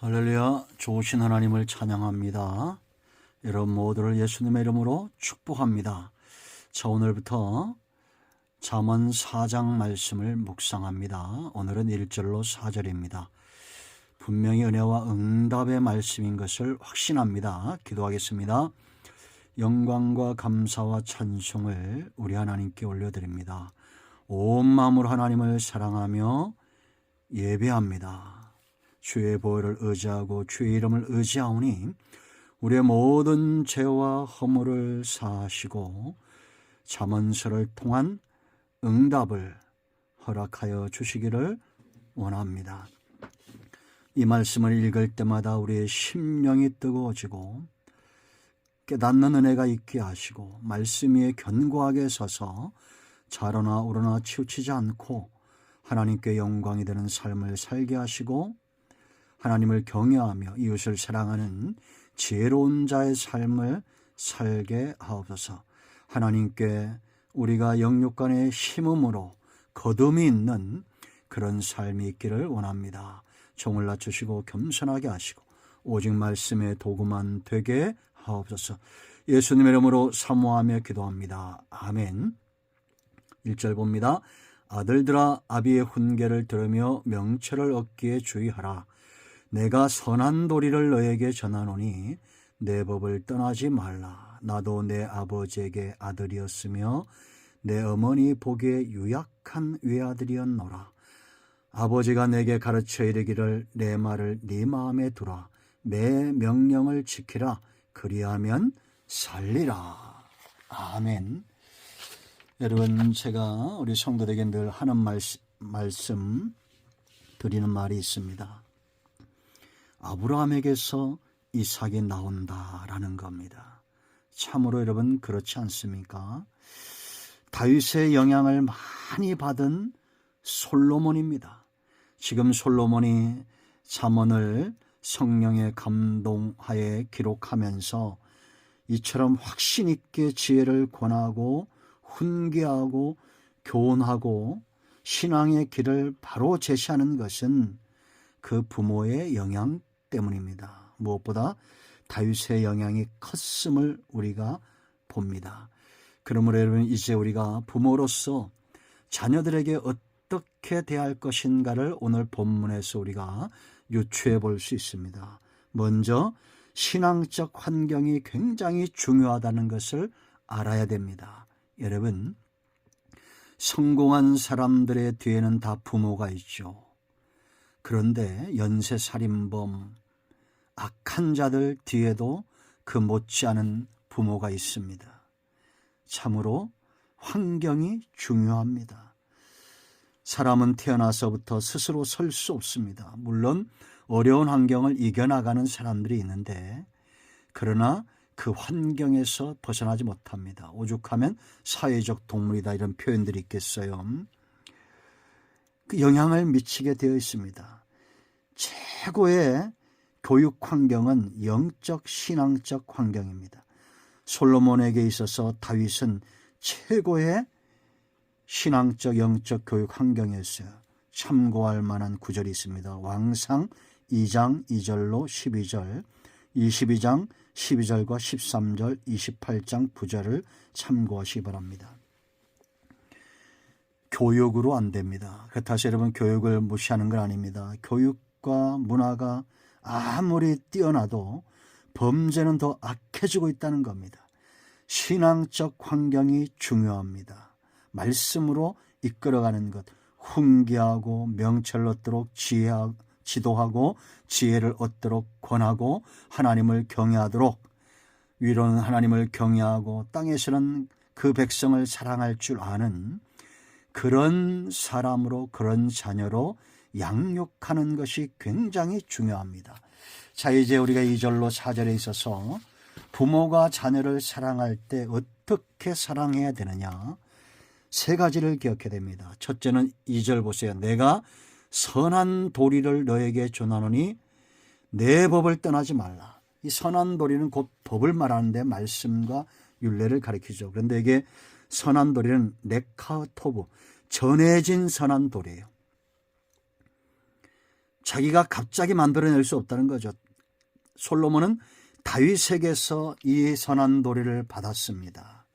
할렐루야. 좋으신 하나님을 찬양합니다. 여러분 모두를 예수님의 이름으로 축복합니다. 자, 오늘부터 잠언 4장 말씀을 묵상합니다. 오늘은 1절로 4절입니다. 분명히 은혜와 응답의 말씀인 것을 확신합니다. 기도하겠습니다. 영광과 감사와 찬송을 우리 하나님께 올려드립니다. 온 마음으로 하나님을 사랑하며 예배합니다. 주의 보혈을 의지하고 주의 이름을 의지하오니 우리의 모든 죄와 허물을 사하시고 잠언서를 통한 응답을 허락하여 주시기를 원합니다. 이 말씀을 읽을 때마다 우리의 심령이 뜨거워지고 깨닫는 은혜가 있게 하시고 말씀 위에 견고하게 서서 좌로나 우로나 치우치지 않고 하나님께 영광이 되는 삶을 살게 하시고 하나님을 경외하며 이웃을 사랑하는 지혜로운 자의 삶을 살게 하옵소서. 하나님께 우리가 영육간에 심음으로 거듭이 있는 그런 삶이 있기를 원합니다. 종을 낮추시고 겸손하게 하시고 오직 말씀의 도구만 되게 하옵소서. 예수님의 이름으로 사모하며 기도합니다. 아멘. 1절 봅니다. 아들들아 아비의 훈계를 들으며 명철을 얻기에 주의하라. 내가 선한 도리를 너에게 전하노니 내 법을 떠나지 말라. 나도 내 아버지에게 아들이었으며 내 어머니 보기에 유약한 외아들이었노라. 아버지가 내게 가르쳐 이르기를 내 말을 네 마음에 두라. 내 명령을 지키라. 그리하면 살리라. 아멘. 여러분, 제가 우리 성도들에게 늘 하는 말씀 드리는 말이 있습니다. 아브라함에게서 이삭이 나온다라는 겁니다. 참으로 여러분 그렇지 않습니까? 다윗의 영향을 많이 받은 솔로몬입니다. 지금 솔로몬이 잠언을 성령의 감동하에 기록하면서 이처럼 확신 있게 지혜를 권하고 훈계하고 교훈하고 신앙의 길을 바로 제시하는 것은 그 부모의 영향 때문입니다. 무엇보다 다윗의 영향이 컸음을 우리가 봅니다. 그러므로 여러분 이제 우리가 부모로서 자녀들에게 어떻게 대할 것인가를 오늘 본문에서 우리가 유추해 볼 수 있습니다. 먼저 신앙적 환경이 굉장히 중요하다는 것을 알아야 됩니다. 여러분, 성공한 사람들의 뒤에는 다 부모가 있죠. 그런데 연쇄살인범, 악한 자들 뒤에도 그 못지않은 부모가 있습니다. 참으로 환경이 중요합니다. 사람은 태어나서부터 스스로 설 수 없습니다. 물론 어려운 환경을 이겨나가는 사람들이 있는데 그러나 그 환경에서 벗어나지 못합니다. 오죽하면 사회적 동물이다 이런 표현들이 있겠어요. 그 영향을 미치게 되어 있습니다. 최고의 교육 환경은 영적 신앙적 환경입니다. 솔로몬에게 있어서 다윗은 최고의 신앙적 영적 교육 환경이었어요. 참고할 만한 구절이 있습니다. 왕상 2장 2절로 12절, 22장 12절과 13절, 28장 9절을 참고하시기 바랍니다. 교육으로 안 됩니다. 그렇다고 해서 여러분 교육을 무시하는 건 아닙니다. 교육과 문화가 아무리 뛰어나도 범죄는 더 악해지고 있다는 겁니다. 신앙적 환경이 중요합니다. 말씀으로 이끌어가는 것, 훈계하고 명철을 얻도록 지도하고 지혜를 얻도록 권하고 하나님을 경외하도록, 위로는 하나님을 경외하고 땅에서는 그 백성을 사랑할 줄 아는 그런 사람으로, 그런 자녀로 양육하는 것이 굉장히 중요합니다. 자, 이제 우리가 2절로 4절에 있어서 부모가 자녀를 사랑할 때 어떻게 사랑해야 되느냐, 세 가지를 기억해야 됩니다. 첫째는 2절 보세요. 내가 선한 도리를 너에게 전하노니 내 법을 떠나지 말라. 이 선한 도리는 곧 법을 말하는데 말씀과 율례를 가리키죠. 그런데 이게 선한 도리는 레카토브, 전해진 선한 도리예요. 자기가 갑자기 만들어낼 수 없다는 거죠. 솔로몬은 다윗에게서 이 선한 도리를 받았습니다.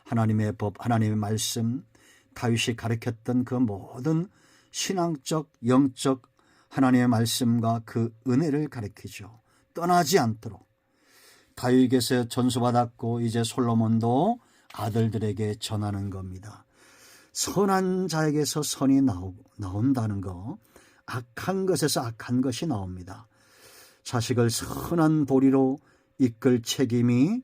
하나님의 법, 하나님의 말씀, 다윗이 가르쳤던 그 모든 신앙적, 영적 하나님의 말씀과 그 은혜를 가르치죠. 떠나지 않도록. 다윗에게서 전수받았고 이제 솔로몬도 아들들에게 전하는 겁니다. 선한 자에게서 선이 나온다는 거, 악한 것에서 악한 것이 나옵니다. 자식을 선한 도리로 이끌 책임이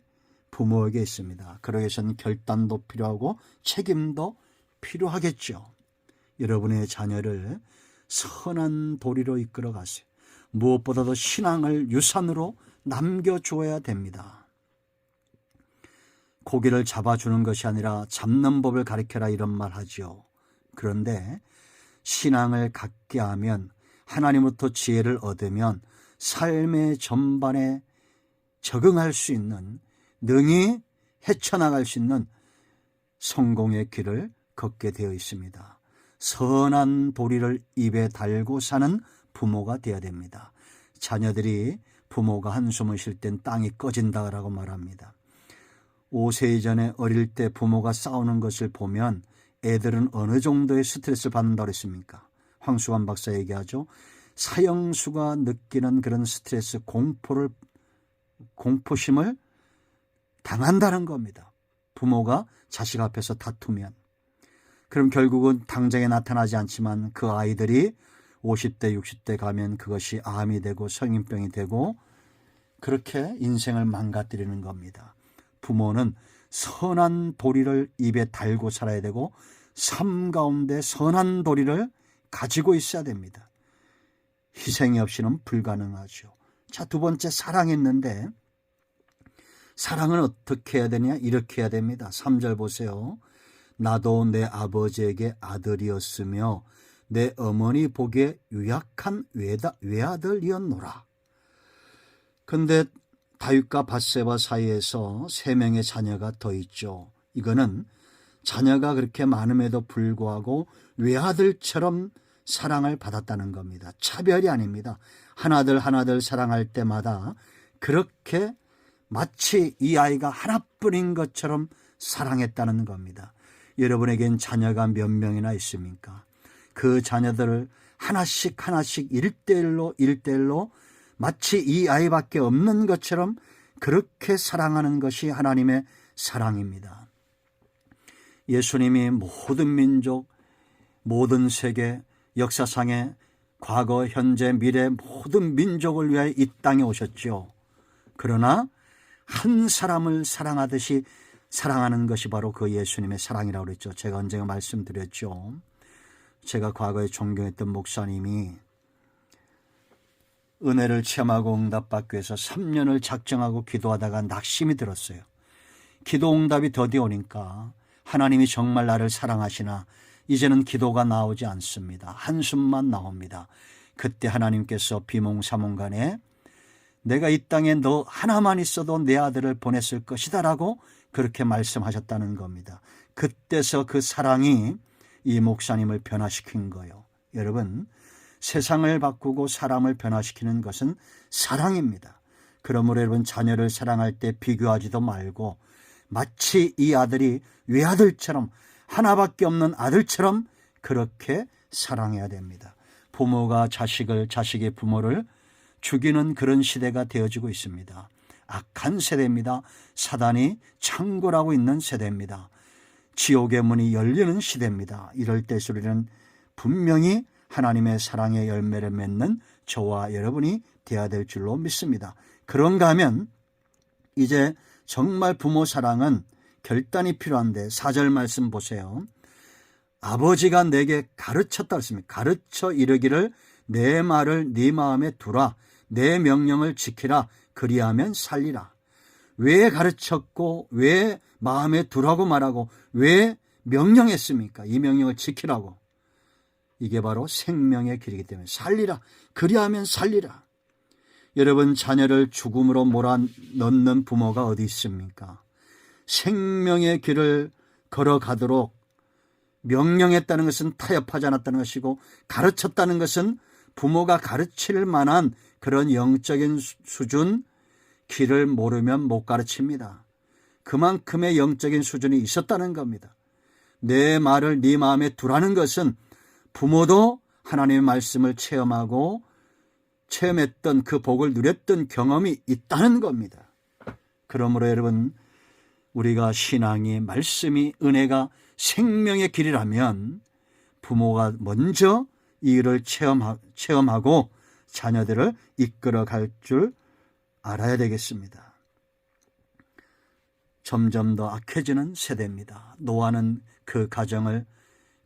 부모에게 있습니다. 그러기 위해서는 결단도 필요하고 책임도 필요하겠죠. 여러분의 자녀를 선한 도리로 이끌어 가세요. 무엇보다도 신앙을 유산으로 남겨줘야 됩니다. 고기를 잡아주는 것이 아니라 잡는 법을 가르쳐라 이런 말 하죠. 그런데 신앙을 갖게 하면, 하나님부터 지혜를 얻으면 삶의 전반에 적응할 수 있는, 능히 헤쳐나갈 수 있는 성공의 길을 걷게 되어 있습니다. 선한 도리를 입에 달고 사는 부모가 되어야 됩니다. 자녀들이 부모가 한숨을 쉴 땐 땅이 꺼진다라고 말합니다. 5세 이전에 어릴 때 부모가 싸우는 것을 보면 애들은 어느 정도의 스트레스를 받는다고 했습니까? 황수관 박사 얘기하죠. 사형수가 느끼는 그런 스트레스, 공포심을 당한다는 겁니다. 부모가 자식 앞에서 다투면. 그럼 결국은 당장에 나타나지 않지만 그 아이들이 50대, 60대 가면 그것이 암이 되고 성인병이 되고 그렇게 인생을 망가뜨리는 겁니다. 부모는 선한 도리를 입에 달고 살아야 되고 삶 가운데 선한 도리를 가지고 있어야 됩니다. 희생이 없이는 불가능하죠. 자, 두 번째, 사랑했는데 사랑은 어떻게 해야 되냐? 이렇게 해야 됩니다. 3절 보세요. 나도 내 아버지에게 아들이었으며 내 어머니 보기에 유약한 외아들이었노라. 근데 다윗과 밧세바 사이에서 3명의 자녀가 더 있죠. 이거는 자녀가 그렇게 많음에도 불구하고 외아들처럼 사랑을 받았다는 겁니다. 차별이 아닙니다. 하나들 사랑할 때마다 그렇게 마치 이 아이가 하나뿐인 것처럼 사랑했다는 겁니다. 여러분에겐 자녀가 몇 명이나 있습니까? 그 자녀들을 하나씩 1대1로 마치 이 아이밖에 없는 것처럼 그렇게 사랑하는 것이 하나님의 사랑입니다. 예수님이 모든 민족, 모든 세계, 역사상의 과거, 현재, 미래 모든 민족을 위하여 이 땅에 오셨죠. 그러나 한 사람을 사랑하듯이 사랑하는 것이 바로 그 예수님의 사랑이라고 그랬죠. 제가 언젠가 말씀드렸죠. 제가 과거에 존경했던 목사님이 은혜를 체험하고 응답받기 위해서 3년을 작정하고 기도하다가 낙심이 들었어요. 기도 응답이 더디 오니까 하나님이 정말 나를 사랑하시나 이제는 기도가 나오지 않습니다. 한숨만 나옵니다. 그때 하나님께서 비몽사몽간에 내가 이 땅에 너 하나만 있어도 내 아들을 보냈을 것이다 라고 그렇게 말씀하셨다는 겁니다. 그때서 그 사랑이 이 목사님을 변화시킨 거예요. 여러분, 세상을 바꾸고 사람을 변화시키는 것은 사랑입니다. 그러므로 여러분, 자녀를 사랑할 때 비교하지도 말고 마치 이 아들이 외아들처럼, 하나밖에 없는 아들처럼 그렇게 사랑해야 됩니다. 부모가 자식을, 자식이 부모를 죽이는 그런 시대가 되어지고 있습니다. 악한 세대입니다. 사단이 창궐하고 있는 세대입니다. 지옥의 문이 열리는 시대입니다. 이럴 때 우리는 분명히 하나님의 사랑의 열매를 맺는 저와 여러분이 되어야 될 줄로 믿습니다. 그런가 하면 이제 정말 부모 사랑은 결단이 필요한데 4절 말씀 보세요. 아버지가 내게 가르쳤다 했습니다. 가르쳐 이르기를 내 말을 네 마음에 두라. 내 명령을 지키라. 그리하면 살리라. 왜 가르쳤고 왜 마음에 두라고 말하고 왜 명령했습니까? 이 명령을 지키라고. 이게 바로 생명의 길이기 때문에 살리라. 그리하면 살리라. 여러분, 자녀를 죽음으로 몰아넣는 부모가 어디 있습니까? 생명의 길을 걸어가도록 명령했다는 것은 타협하지 않았다는 것이고 가르쳤다는 것은 부모가 가르칠 만한 그런 영적인 수준, 길을 모르면 못 가르칩니다. 그만큼의 영적인 수준이 있었다는 겁니다. 내 말을 네 마음에 두라는 것은 부모도 하나님의 말씀을 체험했던 그 복을 누렸던 경험이 있다는 겁니다. 그러므로 여러분, 우리가 신앙이, 말씀이, 은혜가 생명의 길이라면 부모가 먼저 이 일을 체험하고 자녀들을 이끌어갈 줄 알아야 되겠습니다. 점점 더 악해지는 세대입니다. 노아는 그 가정을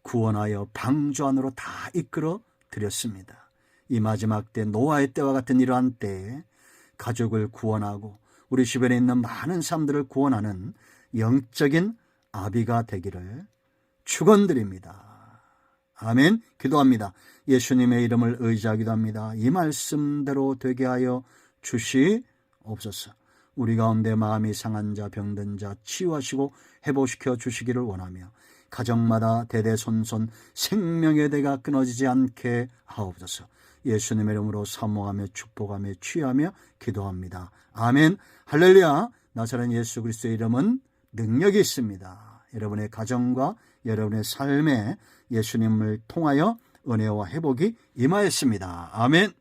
구원하여 방주 안으로 다 이끌어 드렸습니다. 이 마지막 때, 노아의 때와 같은 이러한 때에 가족을 구원하고 우리 주변에 있는 많은 사람들을 구원하는 영적인 아비가 되기를 축원드립니다. 아멘. 기도합니다. 예수님의 이름을 의지하기도 합니다. 이 말씀대로 되게 하여 주시옵소서. 우리 가운데 마음이 상한 자, 병든 자 치유하시고 회복시켜 주시기를 원하며 가정마다 대대손손 생명의 대가 끊어지지 않게 하옵소서. 예수님의 이름으로 사모하며 축복하며 취하며 기도합니다. 아멘. 할렐루야. 나사렛 예수 그리스도의 이름은 능력이 있습니다. 여러분의 가정과 여러분의 삶에 예수님을 통하여 은혜와 회복이 임하였습니다. 아멘.